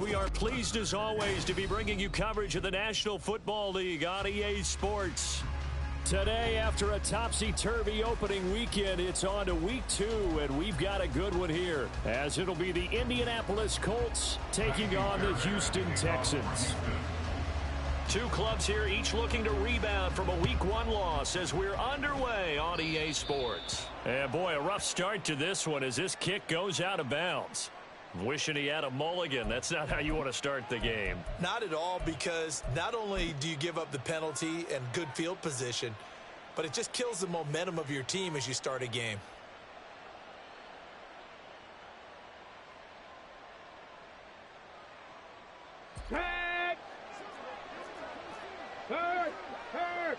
We are pleased as always to be bringing you coverage of the National Football League on EA Sports. Today, after a topsy-turvy opening weekend, it's on to week 2, and we've got a good one here, as it'll be the Indianapolis Colts taking on the Houston Texans. Two clubs here, each looking to rebound from a Week 1 loss as we're underway on EA Sports. And boy, a rough start to this one as this kick goes out of bounds. Wishing he had a mulligan. That's not how you want to start the game. Not at all, because not only do you give up the penalty and good field position, but it just kills the momentum of your team as you start a game. Hurt! Hurt! Hurt!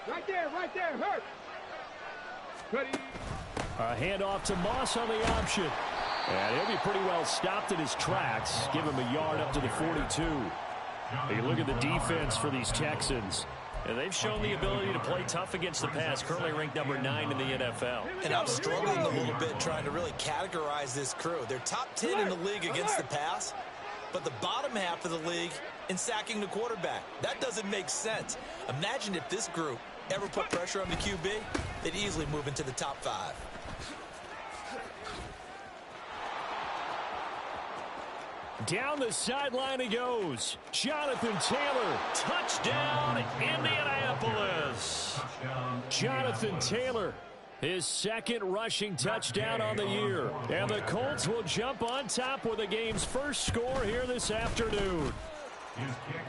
Right there, hurt! Ready? A handoff to Moss on the option. And he'll be pretty well stopped in his tracks. Give him a yard up to the 42. You look at the defense for these Texans. And they've shown the ability to play tough against the pass, currently ranked number 9 in the NFL. And I'm struggling a little bit trying to really categorize this crew. They're top 10 in the league against the pass, but the bottom half of the league in sacking the quarterback. That doesn't make sense. Imagine if this group ever put pressure on the QB, they'd easily move into the top 5. Down the sideline he goes. Jonathan Taylor. Touchdown, Indianapolis. Jonathan Taylor, his second rushing touchdown on the year. And the Colts will jump on top with the game's first score here this afternoon.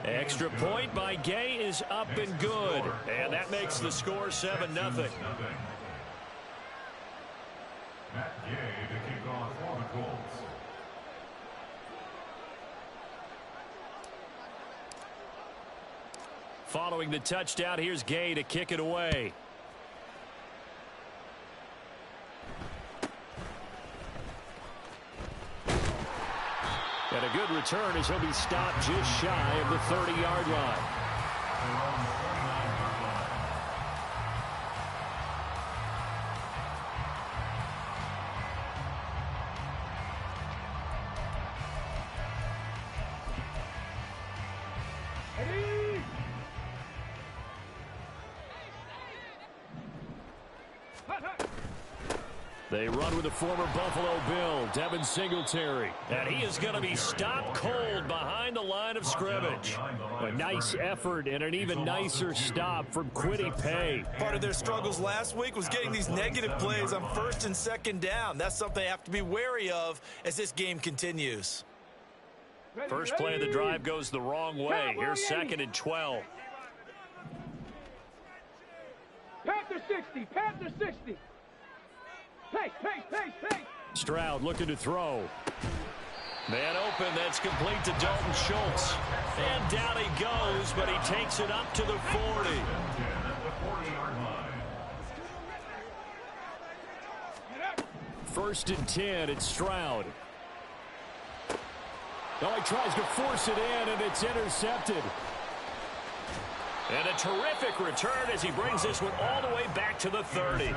Extra point by Gay is up and good. And that makes the score 7-0. Matt Gay to kick off for the Colts. Following the touchdown, here's Gay to kick it away. And a good return as he'll be stopped just shy of the 30-yard line. They run with the former Buffalo Bill, Devin Singletary. And he is going to be stopped cold behind the line of scrimmage. A nice effort and an even nicer stop from Kwity Paye. Part of their struggles last week was getting these negative plays on 1st and 2nd down. That's something they have to be wary of as this game continues. First play of the drive goes the wrong way. Here's 2nd and 12. Panther 60, Panther 60. Hey. Stroud looking to throw. Man open, that's complete to Dalton Schultz. And down he goes, but he takes it up to the 40. First and 10, it's Stroud. Oh, he tries to force it in, and it's intercepted. And a terrific return as he brings this one all the way back to the 30.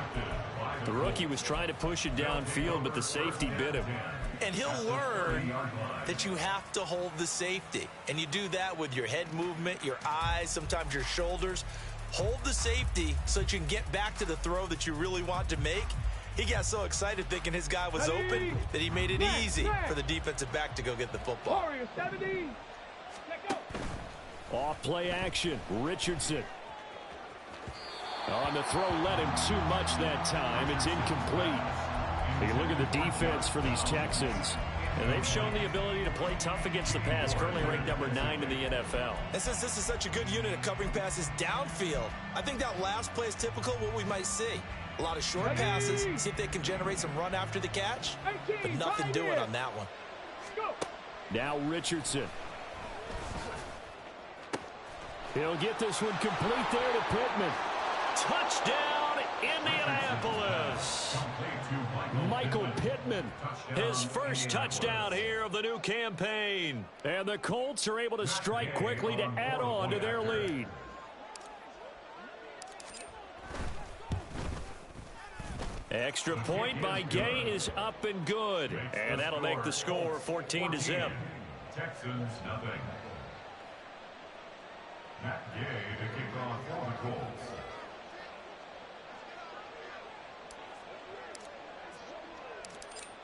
The rookie was trying to push it downfield, but the safety bit him. And he'll learn that you have to hold the safety. And you do that with your head movement, your eyes, sometimes your shoulders. Hold the safety so that you can get back to the throw that you really want to make. He got so excited thinking his guy was open that he made it easy for the defensive back to go get the football. Off play action, Richardson. On the throw, led him too much that time. It's incomplete. You look at the defense for these Texans. And they've shown the ability to play tough against the pass, currently ranked number 9 in the NFL. And since this is such a good unit of covering passes downfield, I think that last play is typical of what we might see. A lot of short passes, see if they can generate some run after the catch, but nothing doing on that one. Now Richardson. He'll get this one complete there to Pittman. Touchdown, Indianapolis. Michael Pittman, his first touchdown here of the new campaign. And the Colts are able to strike quickly to add on to their lead. Extra point by Gay is up and good. And that'll make the score 14-0. Texans, nothing. Matt Gay to kick off for the Colts.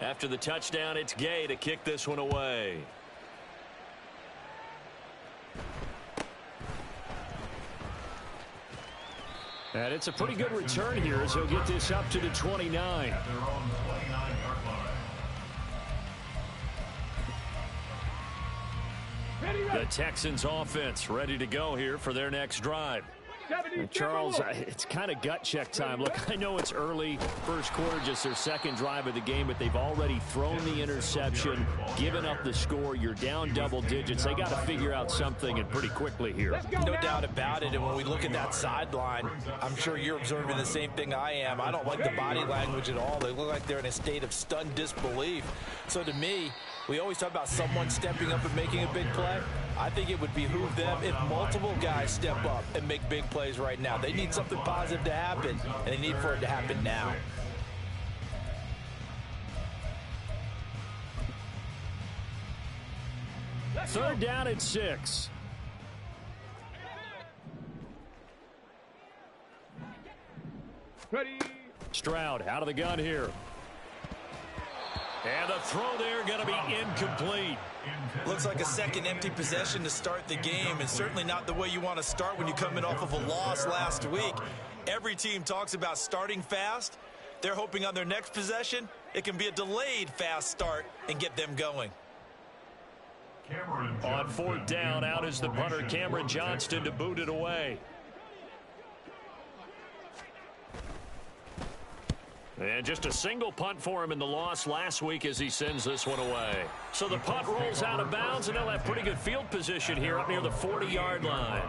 After the touchdown, it's Gay to kick this one away. And it's a pretty good return here as he'll get this up to the 29. At their own 29-yard line. The Texans offense ready to go here for their next drive. Charles, it's kind of gut check time. Look, I know it's early, first quarter, just their second drive of the game, but they've already thrown the interception, given up the score. You're down double digits. They got to figure out something, and pretty quickly here. No doubt about it, and when we look at that sideline, I'm sure you're observing the same thing I am. I don't like the body language at all. They look like they're in a state of stunned disbelief. So to me, we always talk about someone stepping up and making a big play. I think it would behoove them if multiple guys step up and make big plays right now. They need something positive to happen, and they need for it to happen now. Third down at 6. Ready. Stroud out of the gun here. And the throw there going to be incomplete. Looks like a second empty possession to start the game, and certainly not the way you want to start when you're coming off of a loss last week. Every team talks about starting fast. They're hoping on their next possession, it can be a delayed fast start and get them going. On fourth down, out is the punter, Cameron Johnston, to boot it away. And just a single punt for him in the loss last week as he sends this one away. So the punt rolls out of bounds, and they'll have pretty good field position here up near the 40-yard line.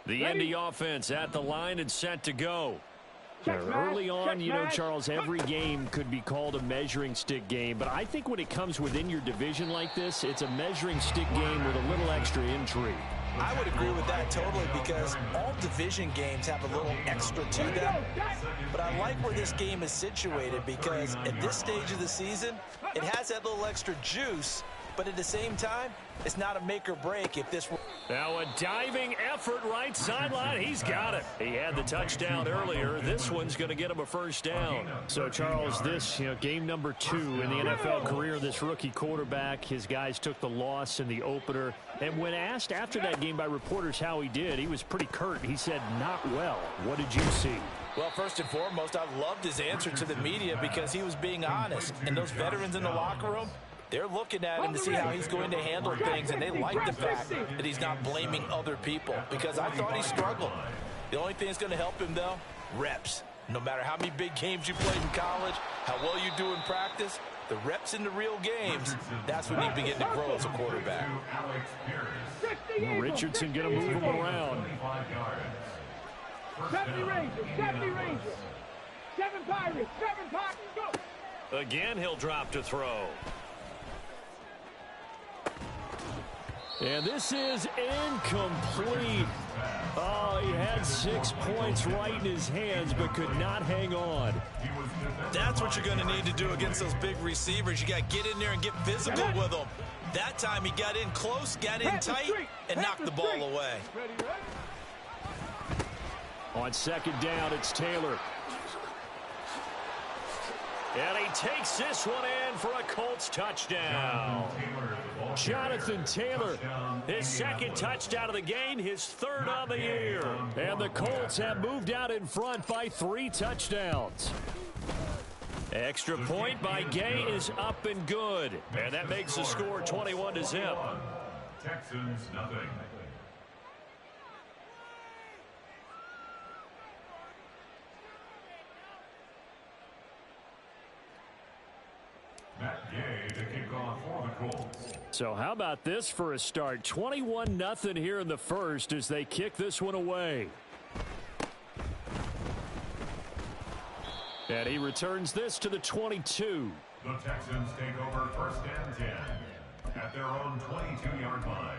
The Indy offense at the line and set to go. Early on, you know, Charles, every game could be called a measuring stick game, but I think when it comes within your division like this, it's a measuring stick game with a little extra intrigue. I would agree with that totally, because all division games have a little extra to them. But I like where this game is situated, because at this stage of the season, it has that little extra juice, but at the same time, it's not a make or break if this... Now a diving effort right sideline. He's got it. He had the touchdown earlier. This one's going to get him a first down. So, Charles, this, game number 2 in the NFL career, this rookie quarterback, his guys took the loss in the opener. And when asked after that game by reporters how he did, he was pretty curt. He said, not well. What did you see? Well, first and foremost, I loved his answer to the media because he was being honest. And those veterans in the locker room, they're looking at him to see how he's going to handle things, and they like the fact that he's not blaming other people, because I thought he struggled. The only thing that's going to help him, though, reps. No matter how many big games you played in college, how well you do in practice, the reps in the real games, that's when you begin to grow as a quarterback. Well, Richardson going to move him around. 70 Rangers, 70 Rangers. 7 Pirates, 7 Pirates, go! Again, he'll drop to throw. And this is incomplete. Oh, he had 6 points right in his hands, but could not hang on. That's what you're going to need to do against those big receivers. You got to get in there and get physical with them. That time he got in close, got in tight, and knocked the ball away. On second down, it's Taylor. And he takes this one in for a Colts touchdown. Jonathan Taylor, his second touchdown of the game, his third on the year. And the Colts have moved out in front by 3 touchdowns. Extra point by Gay is up and good. And that makes the score 21-0. Texans, nothing. Matt Gay to kick off for the Colts. So how about this for a start? 21-0 here in the first as they kick this one away. And he returns this to the 22. The Texans take over first and 10. at their own 22-yard line.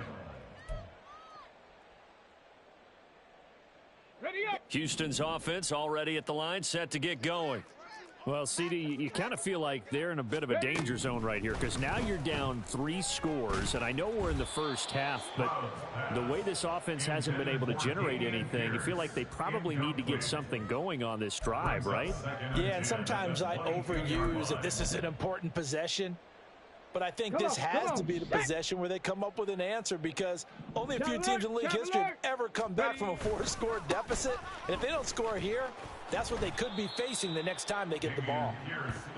Ready up. Houston's offense already at the line, set to get going. Well, CD, you kind of feel like they're in a bit of a danger zone right here because now you're down 3 scores, and I know we're in the first half, but the way this offense hasn't been able to generate anything, you feel like they probably need to get something going on this drive, right? Yeah, and sometimes I overuse that this is an important possession. But I think this has to be the possession where they come up with an answer because only a few teams in league history have ever come back from a 4-score deficit. And if they don't score here, that's what they could be facing the next time they get the ball.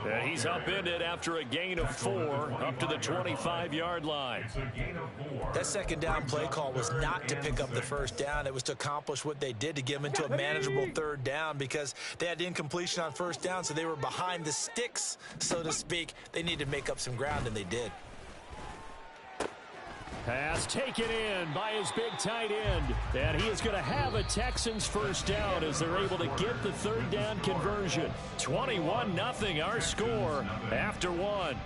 And he's upended after a gain of 4 up to the 25-yard line. That second down play call was not to pick up the first down. It was to accomplish what they did to get them into a manageable third down because they had incompletion on first down, so they were behind the sticks, so to speak. They needed to make up some ground, and they did. Pass taken in by his big tight end. And he is going to have a Texans first down as they're able to get the third down conversion. 21-0 our score after 1.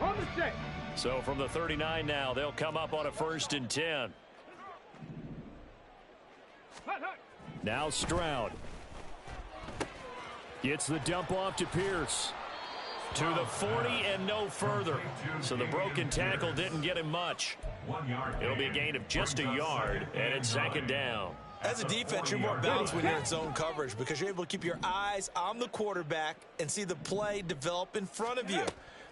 On the check. So from the 39 now, they'll come up on a 1st and 10. Now Stroud. Gets the dump off to Pierce. To the 40 and no further. So the broken tackle didn't get him much. It'll be a gain of just a yard, and it's 2nd down. As a defense, you're more balanced when you're in zone coverage because you're able to keep your eyes on the quarterback and see the play develop in front of you.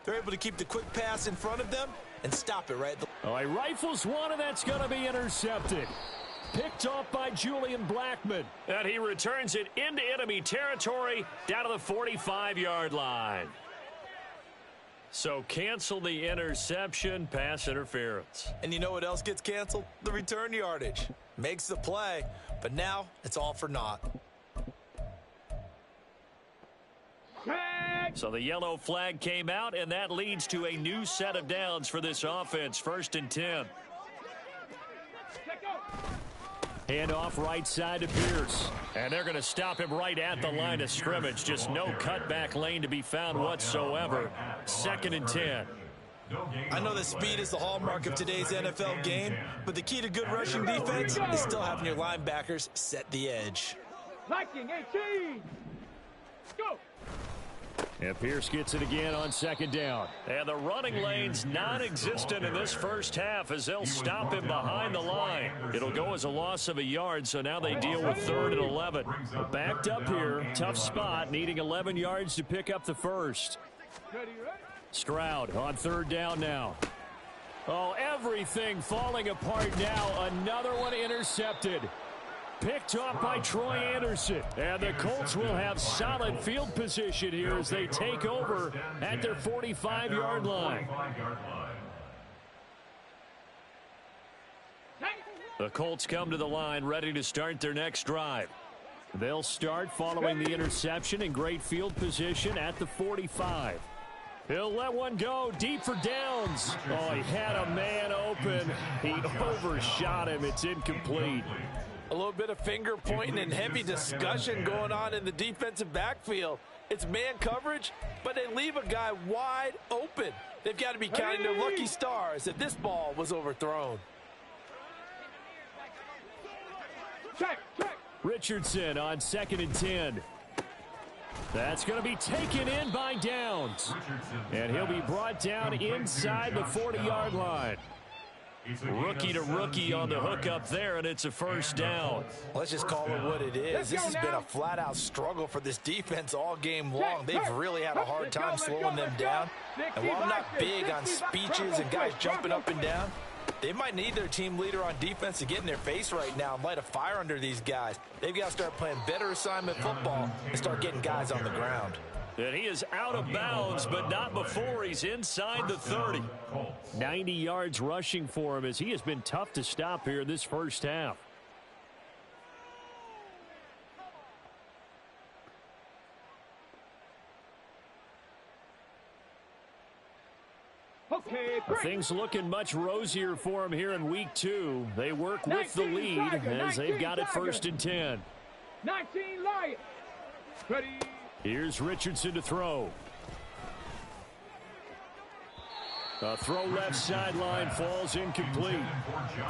They're able to keep the quick pass in front of them and stop it right. Oh, he rifles one, and that's going to be intercepted. Picked off by Julian Blackman. And he returns it into enemy territory down to the 45-yard line. So cancel the interception, pass interference. And you know what else gets canceled? The return yardage. Makes the play, but now it's all for naught. So the yellow flag came out, and that leads to a new set of downs for this offense. 1st and 10. Hand off right side to Pierce. And they're going to stop him right at the line of scrimmage. Just no cutback lane to be found whatsoever. 2nd and 10. I know that speed is the hallmark of today's NFL game, but the key to good rushing defense is still having your linebackers set the edge. Liking 18. Go. And Pierce gets it again on 2nd down. And the running lane's non-existent in this first half as they'll stop him behind the line. It'll go as a loss of a yard, so now they deal with 3rd and 11. Backed up here, tough spot, needing 11 yards to pick up the first. Stroud on 3rd down now. Oh, everything falling apart now. Another one intercepted. Picked off by Troy Anderson. And the Colts will have solid field position here as they take over at their 45-yard line. The Colts come to the line ready to start their next drive. They'll start following the interception in great field position at the 45. He'll let one go deep for downs. Oh, he had a man open. He overshot him. It's incomplete. A little bit of finger pointing and heavy discussion going on in the defensive backfield. It's man coverage, but they leave a guy wide open. They've got to be counting their lucky stars if this ball was overthrown. Check. Richardson on 2nd and 10. That's going to be taken in by Downs. And he'll be brought down inside the 40-yard line. Rookie to rookie on the hook up there, and it's a first down. Let's just call it what it is. This has been a flat-out struggle for this defense all game long. They've really had a hard time slowing them down. And while I'm not big on speeches and guys jumping up and down, they might need their team leader on defense to get in their face right now and light a fire under these guys. They've got to start playing better assignment football and start getting guys on the ground. And he is out of bounds, but not before he's inside the 30. 90 yards rushing for him as he has been tough to stop here this first half. Okay, things looking much rosier for him here in week 2. They work with the lead as they've got it 1st and 10. 19 Lions. Ready. Here's Richardson to throw. A throw left sideline falls incomplete.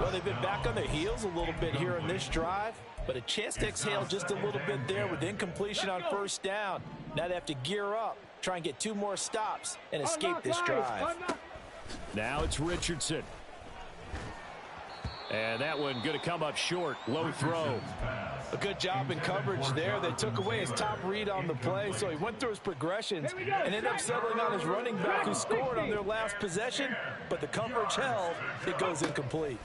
Well, they've been back on their heels a little bit here in this drive, but a chance to exhale just a little bit there with incompletion on first down. Now they have to gear up, try and get 2 more stops, and escape this drive. Now it's Richardson. And that one going to come up short. Low throw. A good job in coverage there. They took away his top read on the play, so he went through his progressions and ended up settling on his running back who scored on their last possession, but the coverage held. It goes incomplete.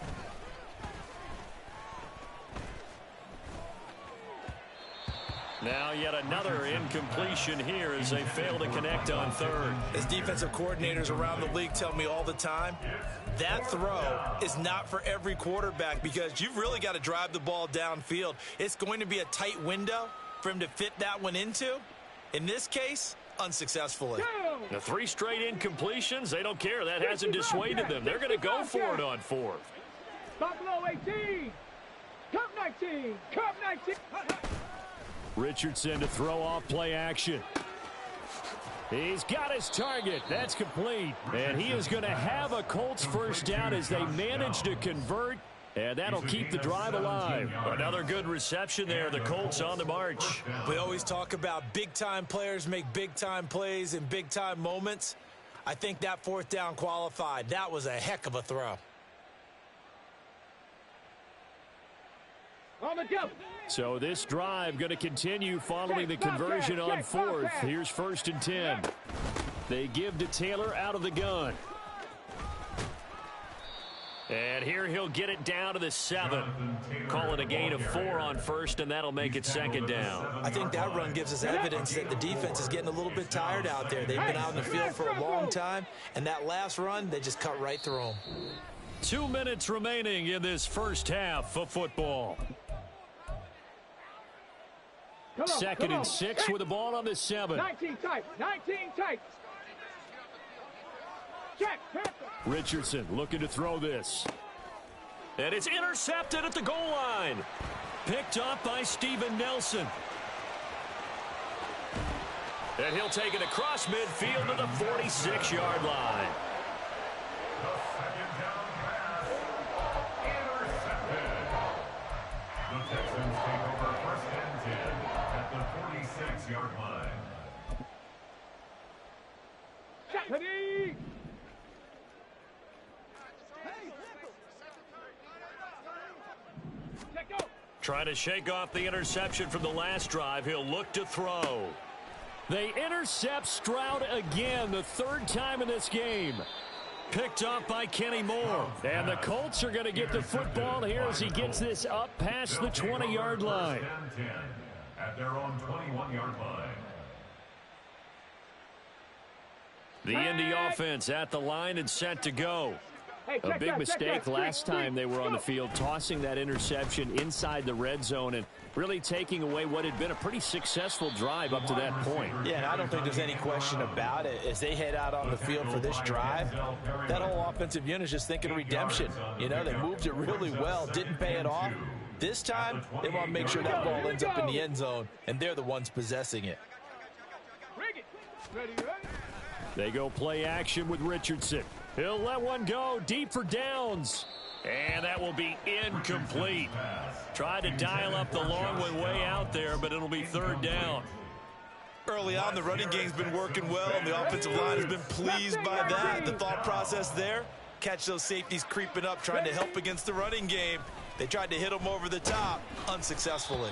Now yet another incompletion here as they fail to connect on third. As defensive coordinators around the league tell me all the time, that throw is not for every quarterback because you've really got to drive the ball downfield. It's going to be a tight window for him to fit that one into. In this case, unsuccessfully. The 3 straight incompletions, they don't care. That hasn't dissuaded them. They're going to go for it on 4th. Buffalo 18. Cup 19. Cup 19. Richardson to throw off play action. He's got his target. That's complete. And he is going to have a Colts first down as they manage to convert. And that'll keep the drive alive. Another good reception there. The Colts on the march. We always talk about big-time players make big-time plays in big-time moments. I think that 4th down qualified. That was a heck of a throw. On the go. So this drive going to continue following the conversion on 4th. Here's 1st and 10. They give to Taylor out of the gun. And here he'll get it down to the 7. Call it a gain of 4 on 1st, and that'll make it 2nd down. I think that run gives us evidence that the defense is getting a little bit tired out there. They've been out in the field for a long time, and that last run, they just cut right through them. 2 minutes remaining in this first half of football. 2nd and 6 with the ball on the 7. 19 tight. 19 tight. Check. Richardson looking to throw this. And it's intercepted at the goal line. Picked up by Steven Nelson. And he'll take it across midfield to the 46-yard line. The 2nd down pass. Intercepted. The Texans take over 1st and 10 at the 46-yard line. Ready. Trying to shake off the interception from the last drive. He'll look to throw. They intercept Stroud again, the 3rd time in this game. Picked off by Kenny Moore. And the Colts are going to get the football here as he gets this up past the 20-yard line. At their own 21-yard line. The Indy offense at the line and set to go. A big mistake last time they were on the field, tossing that interception inside the red zone and really taking away what had been a pretty successful drive up to that point. Yeah, and I don't think there's any question about it. As they head out on the field for this drive, that whole offensive unit is just thinking redemption. You know, they moved it really well, didn't pay it off. This time, they want to make sure that ball ends up in the end zone, and they're the ones possessing it. They go play action with Richardson. He'll let one go deep for downs. And that will be incomplete. Tried to dial up the long one way out there, but it'll be 3rd down. Early on, the running game's been working well, and the offensive line has been pleased by that. The thought process there, catch those safeties creeping up, trying to help against the running game. They tried to hit them over the top, unsuccessfully.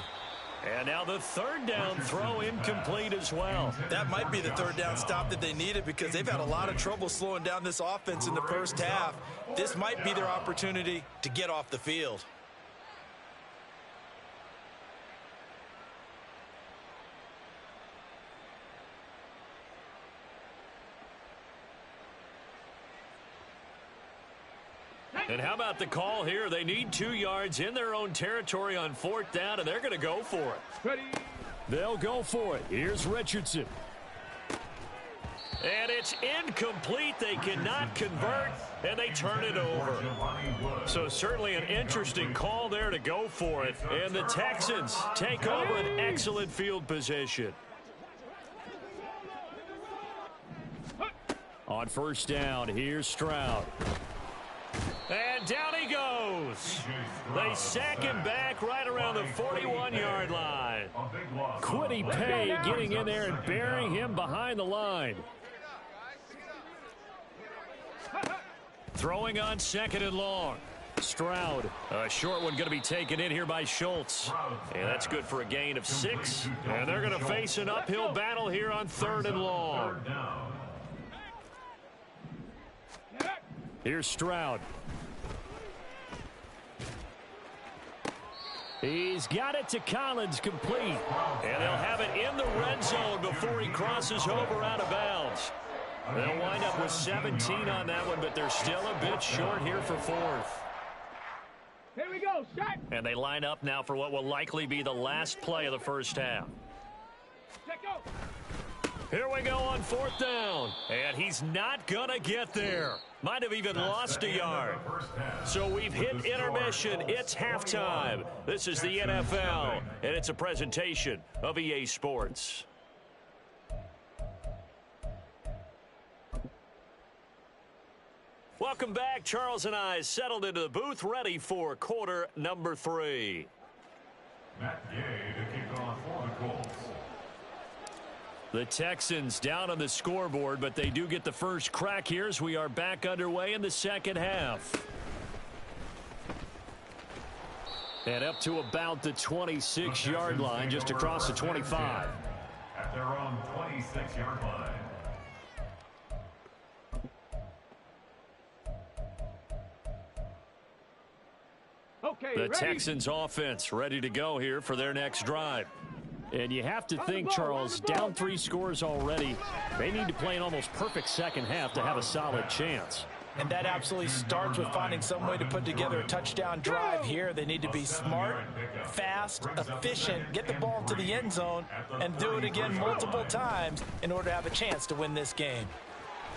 And now the 3rd down throw incomplete as well. That might be the 3rd down stop that they needed because they've had a lot of trouble slowing down this offense in the first half. This might be their opportunity to get off the field. And how about the call here? They need 2 yards in their own territory on 4th down, and they're going to go for it. Ready. They'll go for it. Here's Richardson. And it's incomplete. They cannot convert, and they turn it over. So certainly an interesting call there to go for it. And the Texans take over an excellent field position. On first down, here's Stroud. And down he goes. They sack him back right around the 41-yard line. Quiddy Pay getting in there and burying him behind the line. Throwing on second and long. Stroud, a short one going to be taken in here by Schultz. And that's good for a gain of 6. And they're going to face an uphill battle here on third and long. Here's Stroud. He's got it to Collins, complete. And they'll have it in the red zone before he crosses over out of bounds. They'll wind up with 17 on that one, but they're still a bit short here for fourth. Here we go, set. And they line up now for what will likely be the last play of the first half. Let go. Here we go on fourth down. And he's not going to get there. Might have even lost a yard. So we've hit intermission. It's halftime. This is the NFL, and it's a presentation of EA Sports. Welcome back. Charles and I settled into the booth, ready for quarter number 3. Matt Gay to kick off for the Colts. The Texans down on the scoreboard, but they do get the first crack here as we are back underway in the second half. And up to about the 26-yard line, just across the 25. At their own 26-yard line. Okay, The ready. Texans offense ready to go here for their next drive. And you have to think, Charles, down 3 scores already. They need to play an almost perfect second half to have a solid chance. And that absolutely starts with finding some way to put together a touchdown drive here. They need to be smart, fast, efficient, get the ball to the end zone, and do it again multiple times in order to have a chance to win this game.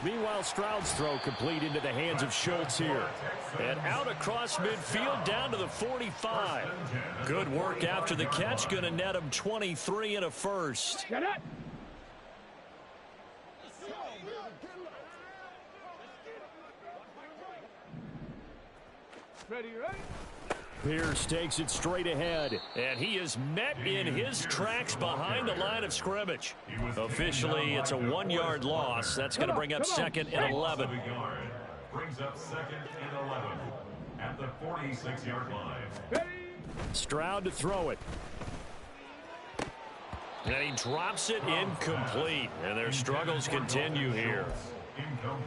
Meanwhile, Stroud's throw complete into the hands of Schultz here. And out across midfield down to the 45. Good work after the catch. Going to net him 23 and a first. Get it. Ready, ready. Pierce takes it straight ahead, and he is met in his tracks behind the line of scrimmage. Officially, it's a 1-yard loss. That's going to bring up second and 11. Brings up second and 11 at the 46-yard line. Ready. Stroud to throw it. And he drops it incomplete, and their struggles continue here.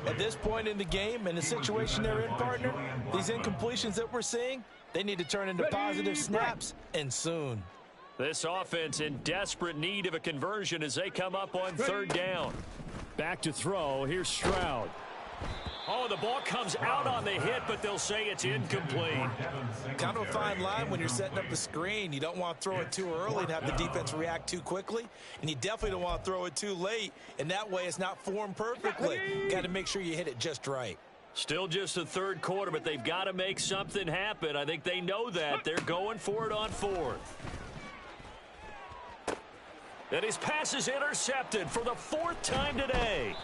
At this point in the game, and the situation they're in, partner, these incompletions that we're seeing, they need to turn into positive snaps, and soon. This offense in desperate need of a conversion as they come up on third down. Back to throw. Here's Stroud. Oh, the ball comes out on the hit, but they'll say it's incomplete. Kind of a fine line when you're setting up the screen. You don't want to throw it too early and have the defense react too quickly. And you definitely don't want to throw it too late. And that way it's not formed perfectly. Got to make sure you hit it just right. Still just the third quarter, but they've got to make something happen. I think they know that. They're going for it on fourth. And his pass is intercepted for the 4th time today.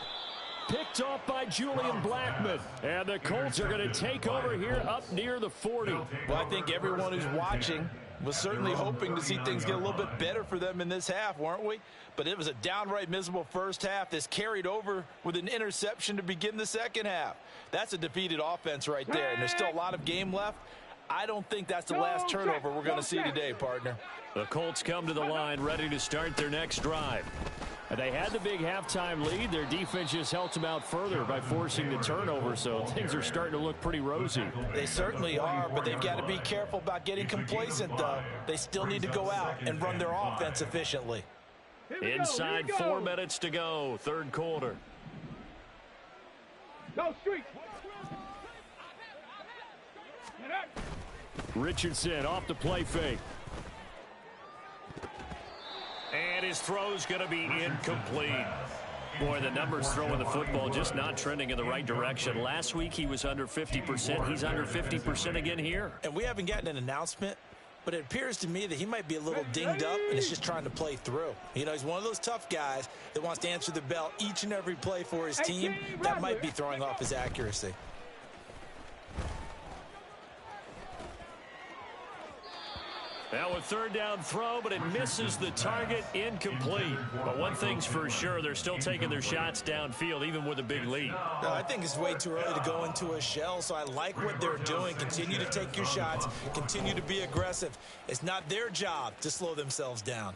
Picked off by Julian Blackmon. And the Colts are going to take over here up near the 40. Well, I think everyone who's watching was certainly hoping to see things get a little bit better for them in this half, weren't we? But it was a downright miserable first half. This carried over with an interception to begin the second half. That's a defeated offense right there, and there's still a lot of game left. I don't think that's the last turnover we're going to see today, partner. The Colts come to the line ready to start their next drive. They had the big halftime lead. Their defense just helped them out further by forcing the turnover, so things are starting to look pretty rosy. They certainly are, but they've got to be careful about getting complacent, though. They still need to go out and run their offense efficiently. Inside 4 minutes to go, third quarter. Go street. Richardson off the play fake. And his throw's going to be incomplete. Boy, the numbers throwing the football just not trending in the right direction. Last week he was under 50%. He's under 50% again here. And we haven't gotten an announcement, but it appears to me that he might be a little dinged up and is just trying to play through. You know, he's one of those tough guys that wants to answer the bell each and every play for his team. That might be throwing off his accuracy. Now a third down throw, but it misses the target, incomplete. But one thing's for sure, they're still taking their shots downfield, even with a big lead. No, I think it's way too early to go into a shell, so I like what they're doing. Continue to take your shots. Continue to be aggressive. It's not their job to slow themselves down.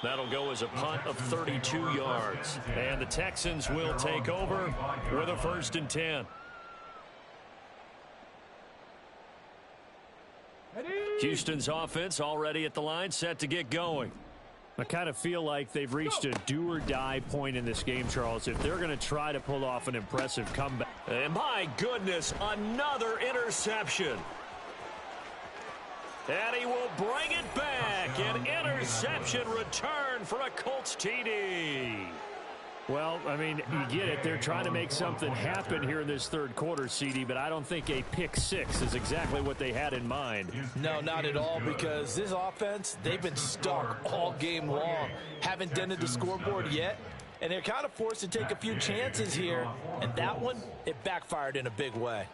That'll go as a punt of 32 yards. And the Texans will take over with a 1st and 10. Houston's offense already at the line, set to get going. I kind of feel like they've reached a do-or-die point in this game, Charles, if they're going to try to pull off an impressive comeback. And my goodness, another interception. And he will bring it back. An interception return for a Colts TD. Well, I mean, you get it. They're trying to make something happen here in this third quarter, CD, but I don't think a pick six is exactly what they had in mind. No, not at all, because this offense, they've been stuck all game long. Haven't dented the scoreboard yet, and they're kind of forced to take a few chances here, and that one, it backfired in a big way.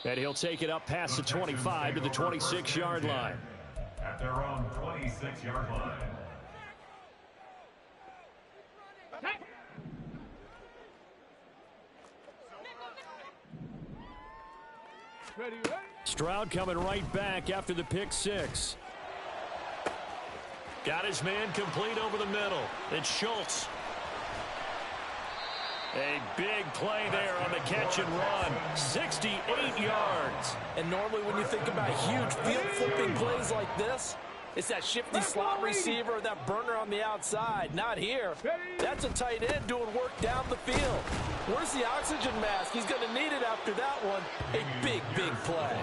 And he'll take it up past the 25 to the 26-yard line. At their own 26-yard line. Stroud coming right back after the pick six. Got his man complete over the middle. It's Schultz. A big play there on the catch and run. 68 yards. And normally when you think about huge field-flipping plays like this, it's that shifty slot receiver or that burner on the outside. Not here. That's a tight end doing work down the field. Where's the oxygen mask? He's going to need it after that one. A big, big play.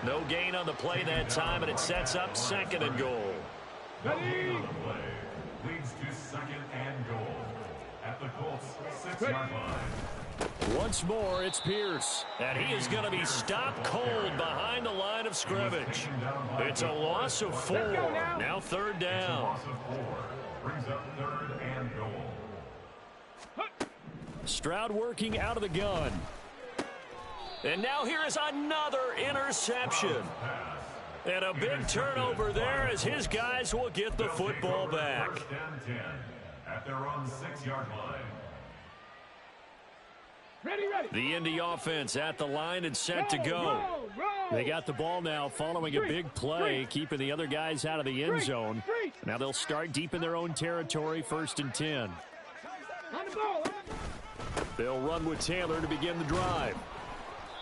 No gain on the play that time, and it sets up 2nd and goal. Leads to 2nd and goal. At the Colts 6-yard line. Once more, it's Pierce. And he is going to be stopped cold behind the line of scrimmage. It's a loss of 4. Now 3rd down. Loss of 4. Brings up 3rd and goal. Stroud working out of the gun. And now here is another interception. And a big turnover there as his guys will get the football back. 1st and 10. At their own 6-yard line. Ready. The Indy offense at the line and set to go. They got the ball now following a big play, keeping the other guys out of the end zone. Now they'll start deep in their own territory, 1st and 10. On the ball. They'll run with Taylor to begin the drive.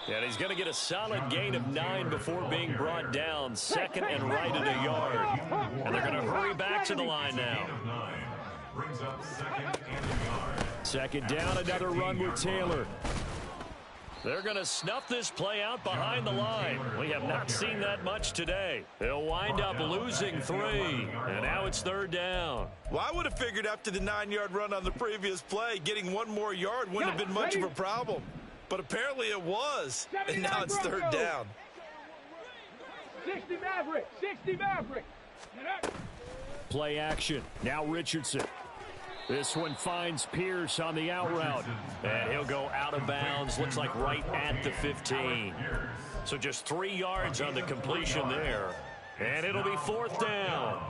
And he's going to get a solid gain of 9 before being brought down. 2nd and right at a yard. And they're going to hurry back to the line now. Brings up 2nd and a yard. 2nd down, another run with Taylor. They're going to snuff this play out behind the line. We have not seen that much today. They'll wind up losing 3. And now it's 3rd down. Well, I would have figured after the 9-yard run on the previous play, getting 1 more yard wouldn't have been much of a problem. But apparently it was. And now it's 3rd down. 60 Maverick. Play action. Now Richardson. This one finds Pierce on the out route. And he'll go out of bounds. Looks like right at the 15. So just 3 yards on the completion there. And it'll be 4th down.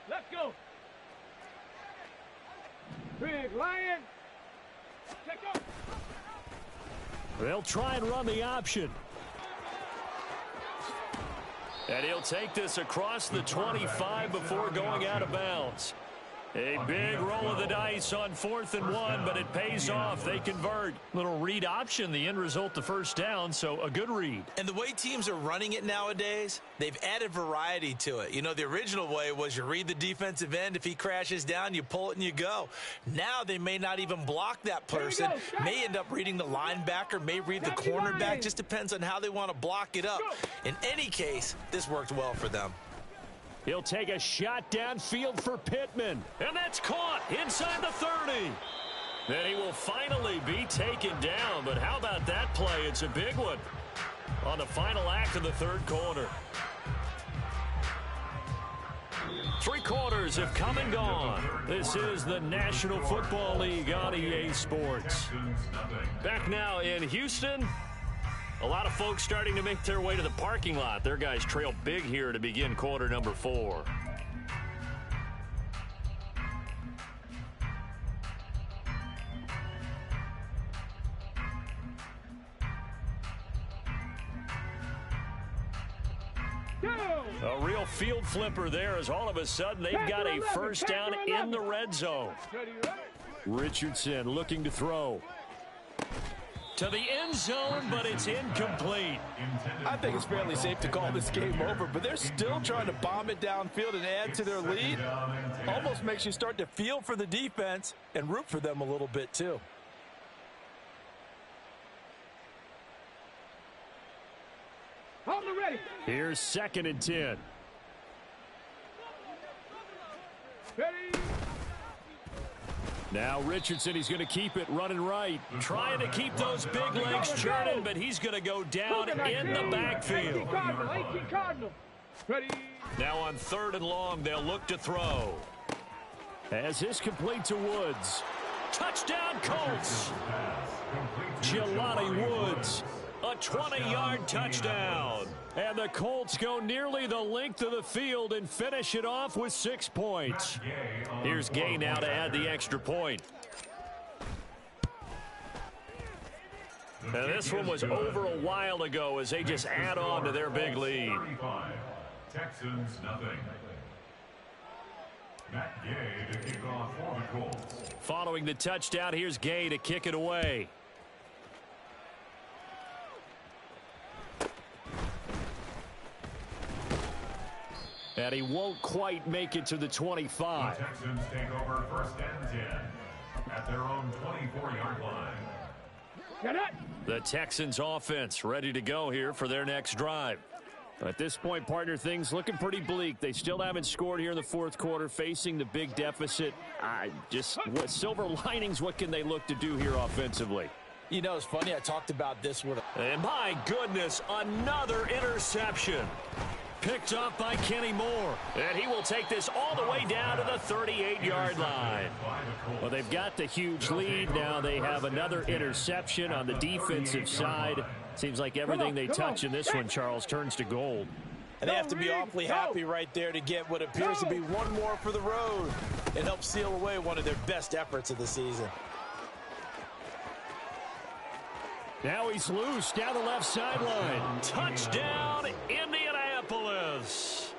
Let's go. Big Lion. Check up. They'll try and run the option. And he'll take this across the 25 before going out of bounds. A big roll of the dice on 4th and 1, but it pays off. They convert. Little read option, the end result, the first down, so a good read. And the way teams are running it nowadays, they've added variety to it. You know, the original way was you read the defensive end. If he crashes down, you pull it and you go. Now they may not even block that person. May end up reading the linebacker, may read the cornerback. Just depends on how they want to block it up. In any case, this worked well for them. He'll take a shot downfield for Pittman. And that's caught inside the 30. Then he will finally be taken down. But how about that play? It's a big one on the final act of the third quarter. 3 quarters have come and gone. This is the National Football League on EA Sports. Back now in Houston. A lot of folks starting to make their way to the parking lot. Their guys trail big here to begin quarter number 4. A real field flipper there as all of a sudden they've got a first down in the red zone. Richardson looking to throw. To the end zone, but it's incomplete. I think it's fairly safe to call this game over, but they're still trying to bomb it downfield and add to their lead. Almost makes you start to feel for the defense and root for them a little bit, too. Ready. Here's 2nd and 10. Ready. Now Richardson, he's going to keep it running right. Trying to keep those big legs churning, but he's going to go down in the backfield. 18 Cardinal. Ready. Now on 3rd and long, they'll look to throw. As this complete to Woods. Touchdown Colts. Jelani Woods. A 20-yard touchdown. And the Colts go nearly the length of the field and finish it off with 6 points. Here's Gay now to add the extra point. And this one was over a while ago as they just add on to their big lead. Texans nothing. Matt Gay to kick off for the Colts. Following the touchdown, here's Gay to kick it away. And he won't quite make it to the 25. The Texans take over 1st and 10 at their own 24-yard line. Get it. The Texans offense ready to go here for their next drive. At this point, partner, things looking pretty bleak. They still haven't scored here in the 4th quarter, facing the big deficit. What silver linings, what can they look to do here offensively? You know, it's funny, I talked about this one. And my goodness, another interception. Picked up by Kenny Moore. And he will take this all the way down to the 38-yard line. Well, they've got the huge lead. Now they have another interception on the defensive side. Seems like everything they touch in this one, Charles, turns to gold. And they have to be awfully happy right there to get what appears to be one more for the road and help seal away one of their best efforts of the season. Now he's loose down the left sideline. Touchdown, Indianapolis.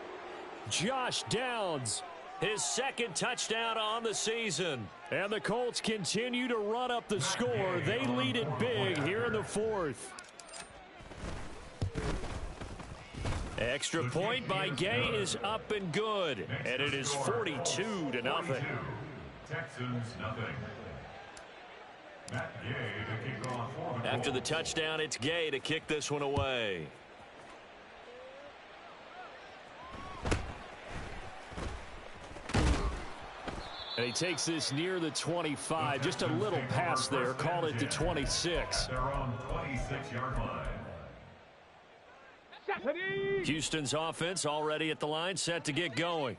Josh Downs, his 2nd touchdown on the season. And the Colts continue to run up the score. They lead it big here in the 4th. Extra point by Gay is up and good. And it is 42-0. Texans nothing. Matt Gay to kick off for the After the Colts. touchdown, it's Gay to kick this one away. And he takes this near the 25. Just a little pass there. Call it the 26. Their own 26-yard line. Houston's offense already at the line, set to get going.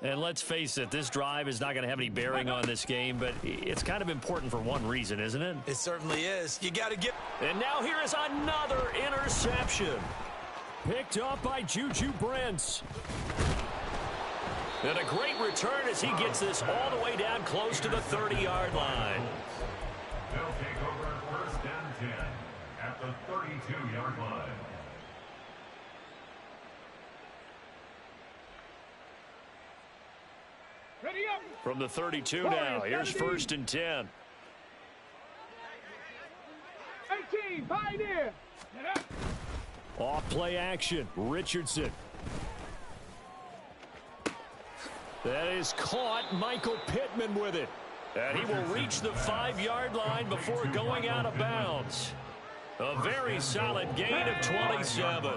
And let's face it, this drive is not going to have any bearing on this game, but it's kind of important for one reason, isn't it? It certainly is. You got to get... And now here is another interception. Picked up by Juju Brents. And a great return as he gets this all the way down close to the 30-yard line. They'll take over 1st and 10 at the 32-yard line. Ready up. From the 32 now. Here's 1st and 10. 18, Pioneer. Off play action. Richardson. That is caught. Michael Pittman with it. And he will reach the 5-yard line before going out of bounds. A very solid gain of 27.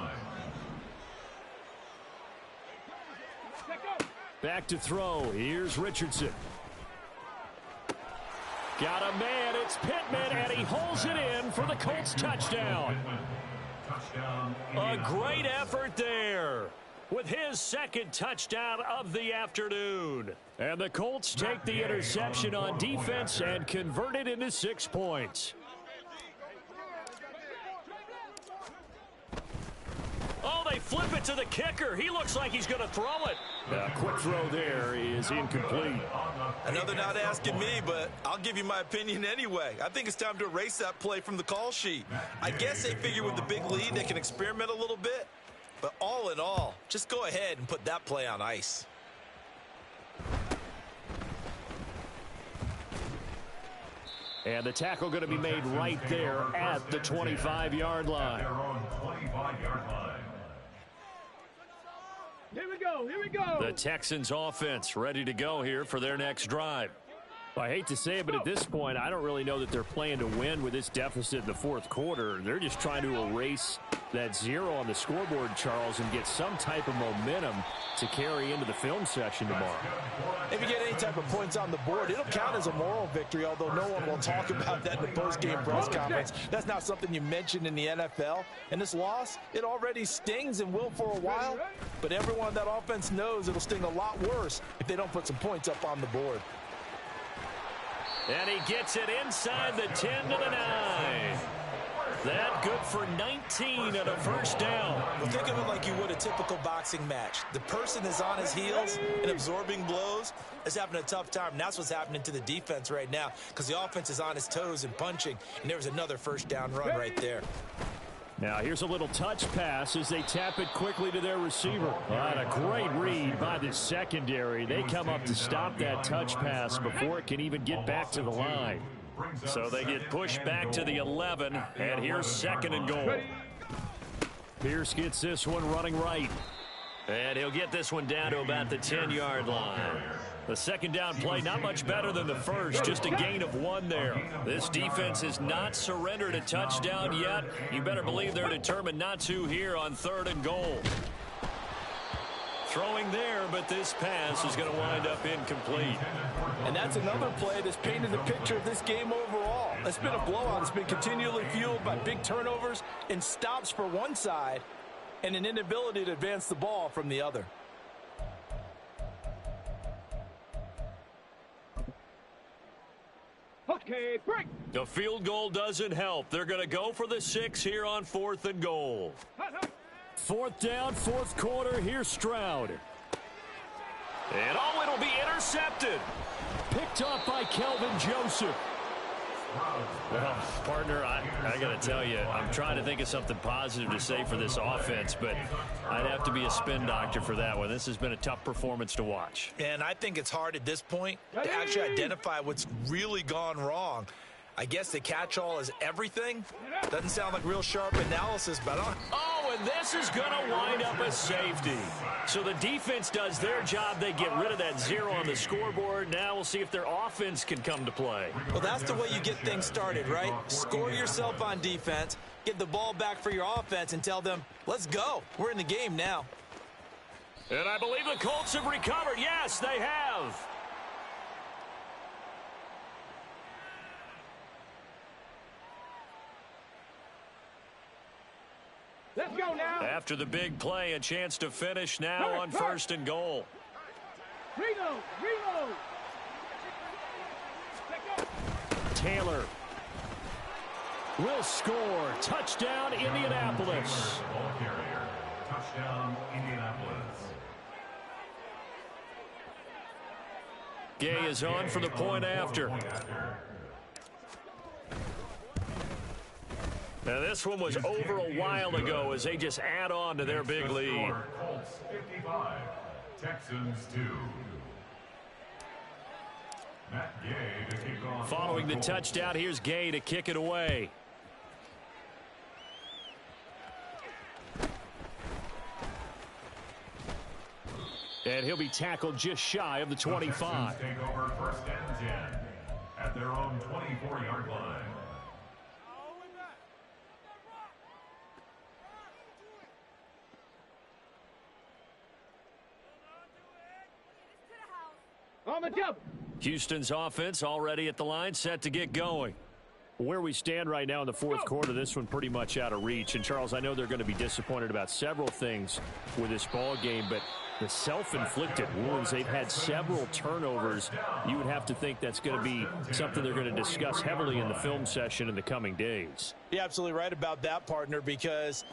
Back to throw. Here's Richardson. Got a man. It's Pittman, and he holds it in for the Colts touchdown. A great effort there with his 2nd touchdown of the afternoon. And the Colts take the interception on defense and convert it into 6 points. Oh, they flip it to the kicker. He looks like he's going to throw it. Quick throw there is incomplete. Another not asking me, but I'll give you my opinion anyway. I think it's time to erase that play from the call sheet. I guess they figure with the big lead they can experiment a little bit. But all in all, just go ahead and put that play on ice. And the tackle going to be made right there at the 25-yard line. Here we go. Here we go. The Texans offense ready to go here for their next drive. I hate to say it, but at this point, I don't really know that they're playing to win with this deficit in the 4th quarter. They're just trying to erase that 0 on the scoreboard, Charles, and get some type of momentum to carry into the film session tomorrow. If you get any type of points on the board, it'll count as a moral victory, although no one will talk about that in the post-game press conference. That's not something you mentioned in the NFL. And this loss, it already stings and will for a while, but everyone on that offense knows it'll sting a lot worse if they don't put some points up on the board. And he gets it inside the 10 to the 9. That good for 19 and a 1st down. Well, think of it like you would a typical boxing match. The person is on his heels and absorbing blows is having a tough time. And that's what's happening to the defense right now because the offense is on his toes and punching. And there was another 1st down run right there. Now here's a little touch pass as they tap it quickly to their receiver. And a great read by the secondary. They come up to stop that touch pass before it can even get back to the line. So they get pushed back to the 11, and here's 2nd and goal. Pierce gets this one running right. And he'll get this one down to about the 10-yard line. The 2nd down play, not much better than the first, just a gain of 1 there. This defense has not surrendered a touchdown yet. You better believe they're determined not to here on 3rd and goal. Throwing there, but this pass is going to wind up incomplete. And that's another play that's painted the picture of this game overall. It's been a blowout. It's been continually fueled by big turnovers and stops for one side and an inability to advance the ball from the other. Okay, break. The field goal doesn't help. They're going to go for the 6 here on 4th and goal. 4th down, 4th quarter. Here's Stroud. And it'll be intercepted. Picked up by Kelvin Joseph. Well, partner, I got to tell you, I'm trying to think of something positive to say for this offense, but I'd have to be a spin doctor for that one. This has been a tough performance to watch. And I think it's hard at this point to actually identify what's really gone wrong. I guess the catch-all is everything. Doesn't sound like real sharp analysis, but oh, and this is going to wind up a safety. So the defense does their job. They get rid of that 0 on the scoreboard. Now we'll see if their offense can come to play. Well, that's the way you get things started, right? Score yourself on defense, get the ball back for your offense, and tell them, let's go. We're in the game now. And I believe the Colts have recovered. Yes, they have. Let's go now. After the big play, a chance to finish now on 1st and goal. Reload. Taylor will score. Touchdown, Indianapolis. Ball carrier. Touchdown, Indianapolis. Gay is on for the point after. Now this one was over a while ago as they just add on to their big lead. Colts 55, Texans 2. Following the touchdown, here's Gay to kick it away. And he'll be tackled just shy of the 25. Take over first and 10 at their own 24-yard line. On the jump. Houston's offense already at the line, set to get going. Where we stand right now in the fourth quarter, this one pretty much out of reach. And, Charles, I know they're going to be disappointed about several things with this ball game, but the self-inflicted wounds, they've had several turnovers. You would have to think that's going to be something they're going to discuss heavily in the film session in the coming days. You're absolutely right about that, partner, because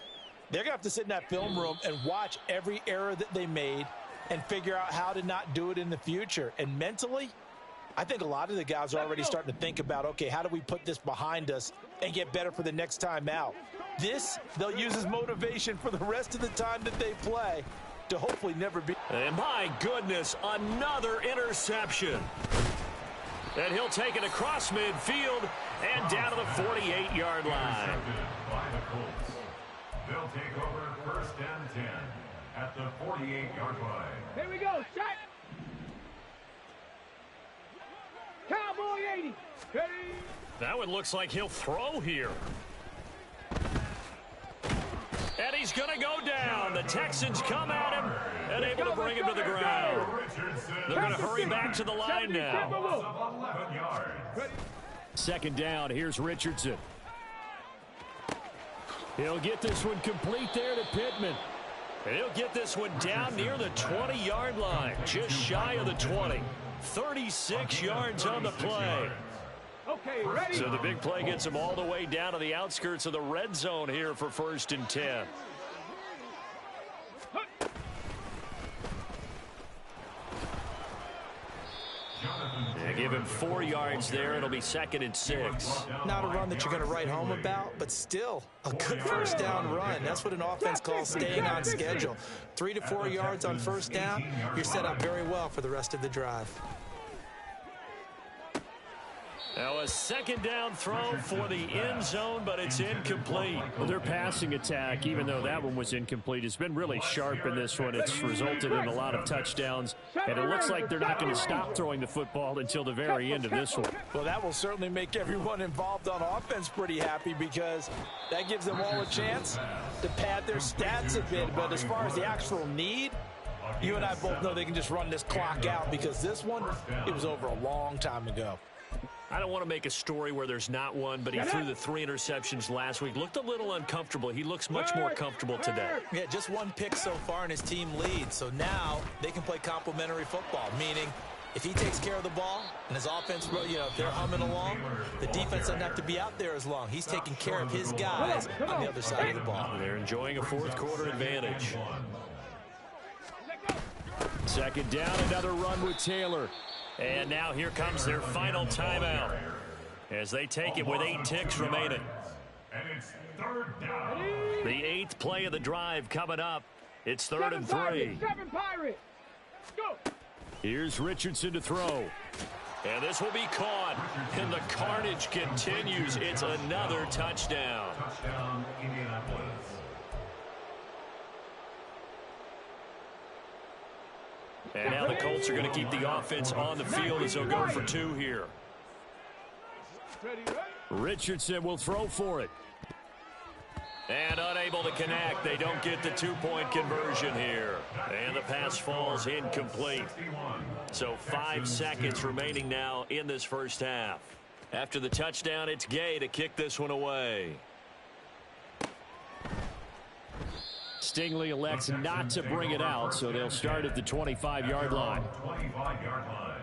they're going to have to sit in that film room and watch every error that they made and figure out how to not do it in the future. And mentally, I think a lot of the guys are already starting to think about, okay, how do we put this behind us and get better for the next time out? This, they'll use as motivation for the rest of the time that they play to hopefully never be. And my goodness, another interception. And he'll take it across midfield and down to the 48-yard line. By the Colts. They'll take over first and 10 at the 48-yard line. Here we go. Shot. Cowboy 80. Ready. That one looks like he'll throw here. And he's going to go down. The Texans come at him and able to bring him to the ground. They're going to hurry back to the line now. Second down. Here's Richardson. He'll get this one complete there to Pittman. And he'll get this one down near the 20-yard line, just shy of the 20. 36 yards on the play. Okay, ready. So the big play gets him all the way down to the outskirts of the red zone here for first and 10. They give him 4 yards there. It'll be second and 6. Not a run that you're going to write home about, but still a good first down run. That's what an offense calls staying on schedule. 3 to 4 yards on first down, you're set up very well for the rest of the drive. Now a second down throw for the end zone, but it's incomplete. Well, their passing attack, even though that one was incomplete, has been really sharp in this one. It's resulted in a lot of touchdowns, and it looks like they're not going to stop throwing the football until the very end of this one. Well, that will certainly make everyone involved on offense pretty happy because that gives them all a chance to pad their stats a bit. But as far as the actual need, you and I both know they can just run this clock out because this one, it was over a long time ago. I don't want to make a story where there's not one, but he threw the 3 interceptions last week. Looked a little uncomfortable. He looks much more comfortable today. Yeah, just one pick so far and his team leads. So now they can play complementary football, meaning if he takes care of the ball and his offense, if they're humming along, the defense doesn't have to be out there as long. He's taking care of his guys on the other side of the ball. They're enjoying a fourth quarter advantage. Second down, another run with Taylor. And now here comes their final timeout as they take it with 8 ticks remaining. And it's third down. The 8th play of the drive coming up. It's third and 3. 7 Pirates. Go. Here's Richardson to throw. And this will be caught. And the carnage continues. It's another touchdown. Touchdown, Indianapolis. And now the Colts are going to keep the offense on the field as they'll go for 2 here. Richardson will throw for it. And unable to connect. They don't get the 2-point conversion here. And the pass falls incomplete. So 5 seconds remaining now in this first half. After the touchdown, it's Gay to kick this one away. Stingley elects not to bring it out, so they'll start at the 25-yard line. 25-yard line.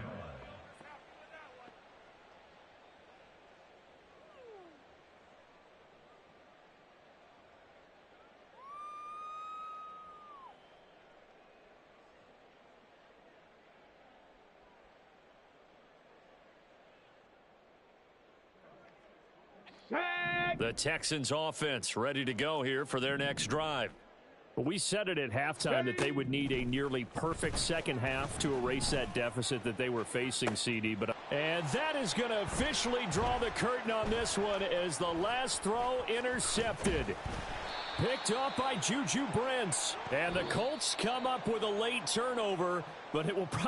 The Texans offense ready to go here for their next drive. Well, we said it at halftime that they would need a nearly perfect second half to erase that deficit that they were facing, CD. And that is going to officially draw the curtain on this one as the last throw intercepted. Picked up by Juju Brents. And the Colts come up with a late turnover, but it will probably